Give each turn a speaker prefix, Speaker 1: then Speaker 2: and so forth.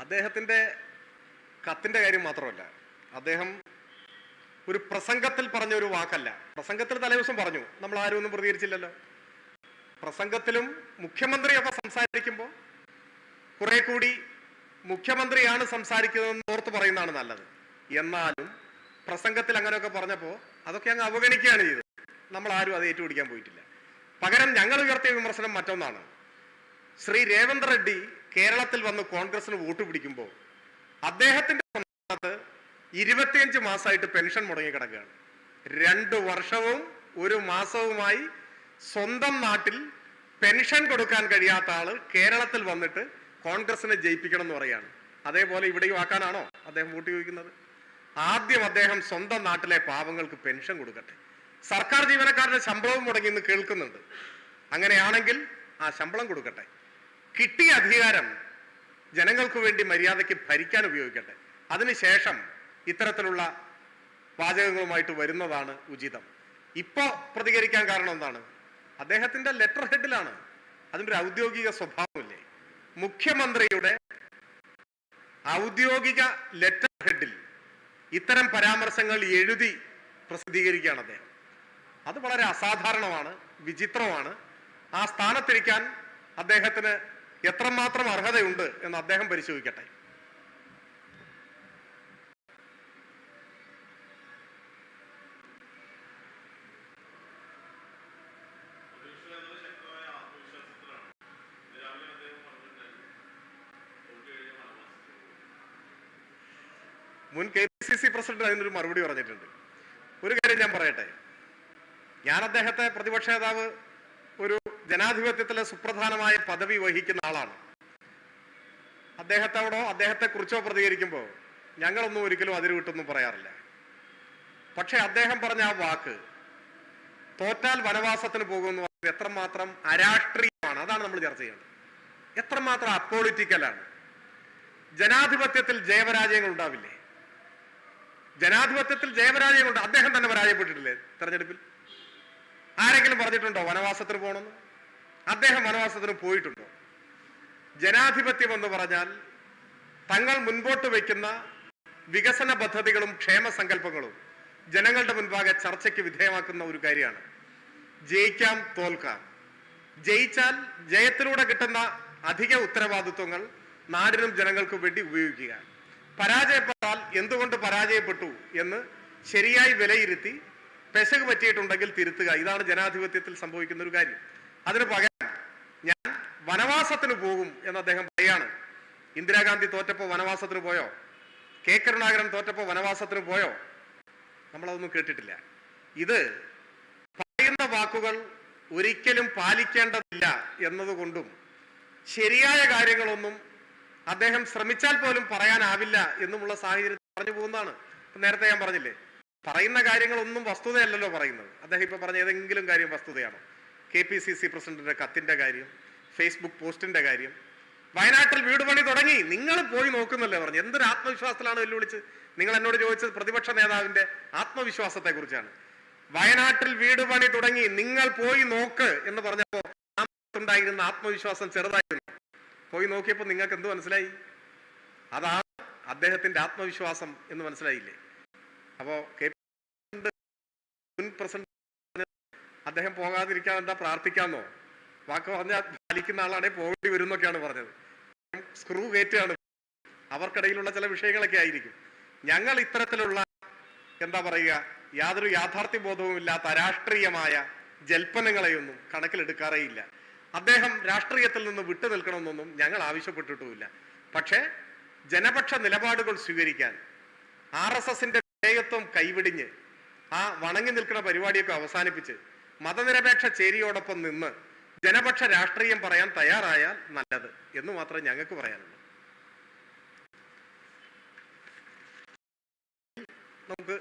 Speaker 1: അദ്ദേഹത്തിൻ്റെ കത്തിൻ്റെ കാര്യം മാത്രമല്ല, അദ്ദേഹം ഒരു പ്രസംഗത്തിൽ പറഞ്ഞ ഒരു വാക്കല്ല. പ്രസംഗത്തിൽ തലേദിവസം പറഞ്ഞു, നമ്മൾ ആരും ഒന്നും പ്രതികരിച്ചില്ലല്ലോ. പ്രസംഗത്തിലും മുഖ്യമന്ത്രിയൊക്കെ സംസാരിക്കുമ്പോൾ കുറെ കൂടി മുഖ്യമന്ത്രിയാണ് സംസാരിക്കുന്നതെന്ന് ഓർത്ത് പറയുന്നതാണ് നല്ലത്. എന്നാലും പ്രസംഗത്തിൽ അങ്ങനെയൊക്കെ പറഞ്ഞപ്പോൾ അതൊക്കെ അങ്ങ് അവഗണിക്കുകയാണ് ചെയ്തത്. നമ്മൾ ആരും അത് ഏറ്റുപിടിക്കാൻ പോയിട്ടില്ല. പകരം ഞങ്ങൾ ഉയർത്തിയ വിമർശനം മറ്റൊന്നാണ്. ശ്രീ രേവന്ത് റെഡ്ഡി കേരളത്തിൽ വന്ന് കോൺഗ്രസിന് വോട്ട് പിടിക്കുമ്പോൾ അദ്ദേഹത്തിന്റെ 25 മാസമായിട്ട് പെൻഷൻ മുടങ്ങി കിടക്കുകയാണ്. 2 വർഷവും 1 മാസവുമായി സ്വന്തം നാട്ടിൽ പെൻഷൻ കൊടുക്കാൻ കഴിയാത്ത ആള് കേരളത്തിൽ വന്നിട്ട് കോൺഗ്രസിനെ ജയിപ്പിക്കണം എന്ന് പറയാണ്. അതേപോലെ ഇവിടെയും ആക്കാനാണോ അദ്ദേഹം വോട്ട് ചോദിക്കുന്നത്? ആദ്യം അദ്ദേഹം സ്വന്തം നാട്ടിലെ പാവങ്ങൾക്ക് പെൻഷൻ കൊടുക്കട്ടെ. സർക്കാർ ജീവനക്കാരുടെ ശമ്പളവും മുടങ്ങി എന്ന് കേൾക്കുന്നുണ്ട്. അങ്ങനെയാണെങ്കിൽ ആ ശമ്പളം കൊടുക്കട്ടെ. കിട്ടിയ അധികാരം ജനങ്ങൾക്ക് വേണ്ടി മര്യാദയ്ക്ക് ഭരിക്കാൻ ഉപയോഗിക്കട്ടെ. അതിനുശേഷം ഇത്തരത്തിലുള്ള വാചകങ്ങളുമായിട്ട് വരുന്നതാണ് ഉചിതം. ഇപ്പോ പ്രതികരിക്കാൻ കാരണം എന്താണ്? അദ്ദേഹത്തിന്റെ ലെറ്റർ ഹെഡിലാണ്. അതിൻ്റെ ഒരു ഔദ്യോഗിക സ്വഭാവമില്ലേ? മുഖ്യമന്ത്രിയുടെ ഔദ്യോഗിക ലെറ്റർ ഹെഡിൽ ഇത്തരം പരാമർശങ്ങൾ എഴുതി പ്രസിദ്ധീകരിക്കുകയാണ് അദ്ദേഹം. അത് വളരെ അസാധാരണമാണ്, വിചിത്രമാണ്. ആ സ്ഥാനത്തിരിക്കാൻ അദ്ദേഹത്തിന് എത്രമാത്രം അർഹതയുണ്ട് എന്ന് അദ്ദേഹം പരിശോധിക്കട്ടെ. മുൻ KPCC പ്രസിഡന്റ് അതിനൊരു മറുപടി പറഞ്ഞിട്ടുണ്ട്. ഒരു കാര്യം ഞാൻ പറയട്ടെ, ഞാൻ അദ്ദേഹത്തെ പ്രതിപക്ഷ നേതാവ്, ഒരു ജനാധിപത്യത്തിലെ സുപ്രധാനമായ പദവി വഹിക്കുന്ന ആളാണ്. അദ്ദേഹത്തോടോ അദ്ദേഹത്തെക്കുറിച്ചോ പ്രതികരിക്കുമ്പോൾ ഞങ്ങളൊന്നും ഒരിക്കലും അതിരുവിട്ടൊന്നും പറയാറില്ല. പക്ഷെ അദ്ദേഹം പറഞ്ഞ ആ വാക്ക്, തോറ്റാൽ വനവാസത്തിന് പോകുമെന്ന് പറയുന്നത് എത്രമാത്രം അരാഷ്ട്രീയമാണ്, അതാണ് നമ്മൾ ചർച്ച ചെയ്യുന്നത്. എത്രമാത്രം അപ്പോളിറ്റിക്കലാണ്. ജനാധിപത്യത്തിൽ ജയപരാജയങ്ങൾ ഉണ്ടാവില്ലേ? ജനാധിപത്യത്തിൽ ജയപരാജയങ്ങളുണ്ട്. അദ്ദേഹം തന്നെ പരാജയപ്പെട്ടിട്ടില്ലേ തെരഞ്ഞെടുപ്പിൽ? ആരെങ്കിലും പറഞ്ഞിട്ടുണ്ടോ വനവാസത്തിന് പോകണമെന്ന്? അദ്ദേഹം വനവാസത്തിന് പോയിട്ടുണ്ടോ? ജനാധിപത്യം എന്ന് പറഞ്ഞാൽ തങ്ങൾ മുൻപോട്ട് വയ്ക്കുന്ന വികസന പദ്ധതികളും ക്ഷേമ സങ്കല്പങ്ങളും ജനങ്ങളുടെ മുൻപാകെ ചർച്ചയ്ക്ക് വിധേയമാക്കുന്ന ഒരു കാര്യമാണ്. ജയിക്കാം, തോൽക്കാം. ജയിച്ചാൽ ജയത്തിലൂടെ കിട്ടുന്ന അധിക ഉത്തരവാദിത്വങ്ങൾ നാടിനും ജനങ്ങൾക്കും വേണ്ടി ഉപയോഗിക്കുക. പരാജയപ്പെട്ടാൽ എന്തുകൊണ്ട് പരാജയപ്പെട്ടു എന്ന് ശരിയായി വിലയിരുത്തി പെശക് പറ്റിയിട്ടുണ്ടെങ്കിൽ തിരുത്തുക. ഇതാണ് ജനാധിപത്യത്തിൽ സംഭവിക്കുന്ന ഒരു കാര്യം. അതിന് പകരം ഞാൻ വനവാസത്തിന് പോകും എന്ന് അദ്ദേഹം പറയാണ്. ഇന്ദിരാഗാന്ധി തോറ്റപ്പോ വനവാസത്തിന് പോയോ? കെ കരുണാകരൻ തോറ്റപ്പോ വനവാസത്തിന് പോയോ? നമ്മളതൊന്നും കേട്ടിട്ടില്ല. ഇത് പറയുന്ന വാക്കുകൾ ഒരിക്കലും പാലിക്കേണ്ടതില്ല എന്നതുകൊണ്ടും ശരിയായ കാര്യങ്ങളൊന്നും അദ്ദേഹം ശ്രമിച്ചാൽ പോലും പറയാനാവില്ല എന്നുമുള്ള സാഹചര്യത്തിൽ പറഞ്ഞു പോകുന്നതാണ്. നേരത്തെ ഞാൻ പറഞ്ഞില്ലേ, പറയുന്ന കാര്യങ്ങളൊന്നും വസ്തുതയല്ലല്ലോ പറയുന്നത്. അദ്ദേഹം ഇപ്പൊ പറഞ്ഞ ഏതെങ്കിലും കാര്യം വസ്തുതയാണോ? KPCC പ്രസിഡന്റിന്റെ കത്തിന്റെ കാര്യം, ഫേസ്ബുക്ക് പോസ്റ്റിന്റെ കാര്യം, വയനാട്ടിൽ വീട് പണി തുടങ്ങി നിങ്ങൾ പോയി നോക്കുന്നല്ലേ പറഞ്ഞു. എന്തൊരു ആത്മവിശ്വാസത്തിലാണ് വെല്ലുവിളിച്ച് നിങ്ങൾ എന്നോട് ചോദിച്ചത്? പ്രതിപക്ഷ നേതാവിന്റെ ആത്മവിശ്വാസത്തെ കുറിച്ചാണ്. വയനാട്ടിൽ വീട് പണി തുടങ്ങി നിങ്ങൾ പോയി നോക്ക് എന്ന് പറഞ്ഞപ്പോ ഉണ്ടായിരുന്ന ആത്മവിശ്വാസം ചെറുതായിരുന്നു. പോയി നോക്കിയപ്പോൾ നിങ്ങൾക്ക് എന്ത് മനസ്സിലായി? അതാണ് അദ്ദേഹത്തിന്റെ ആത്മവിശ്വാസം എന്ന് മനസ്സിലായില്ലേ? അപ്പോ മുൻ പ്രസിഡന്റ് അദ്ദേഹം പോകാതിരിക്കാൻ എന്താ പ്രാർത്ഥിക്കാന്നോ? വാക്ക് പറഞ്ഞാൽ പാലിക്കുന്ന ആളാണെ പോകേണ്ടി വരും എന്നൊക്കെയാണ് പറഞ്ഞത്. സ്ക്രൂ കയറ്റുകയാണ്. അവർക്കിടയിലുള്ള ചില വിഷയങ്ങളൊക്കെ ആയിരിക്കും. ഞങ്ങൾ ഇത്തരത്തിലുള്ള എന്താ പറയുക, യാതൊരു യാഥാർത്ഥ്യ ബോധവും ഇല്ലാത്ത അരാഷ്ട്രീയമായ ജൽപ്പനങ്ങളെയൊന്നും കണക്കിലെടുക്കാറേയില്ല. അദ്ദേഹം രാഷ്ട്രീയത്തിൽ നിന്ന് വിട്ടു നിൽക്കണമെന്നൊന്നും ഞങ്ങൾ ആവശ്യപ്പെട്ടിട്ടുമില്ല. പക്ഷേ ജനപക്ഷ നിലപാടുകൾ സ്വീകരിക്കാൻ RSSന്റെ വിധേയത്വം കൈവിടിഞ്ഞ് ആ വണങ്ങി നിൽക്കുന്ന പരിപാടിയൊക്കെ അവസാനിപ്പിച്ച് മതനിരപേക്ഷ ചേരിയോടൊപ്പം നിന്ന് ജനപക്ഷ രാഷ്ട്രീയം പറയാൻ തയ്യാറായാൽ നല്ലത് എന്ന് മാത്രമേ ഞങ്ങൾക്ക് പറയാനുള്ളൂ. നമുക്ക്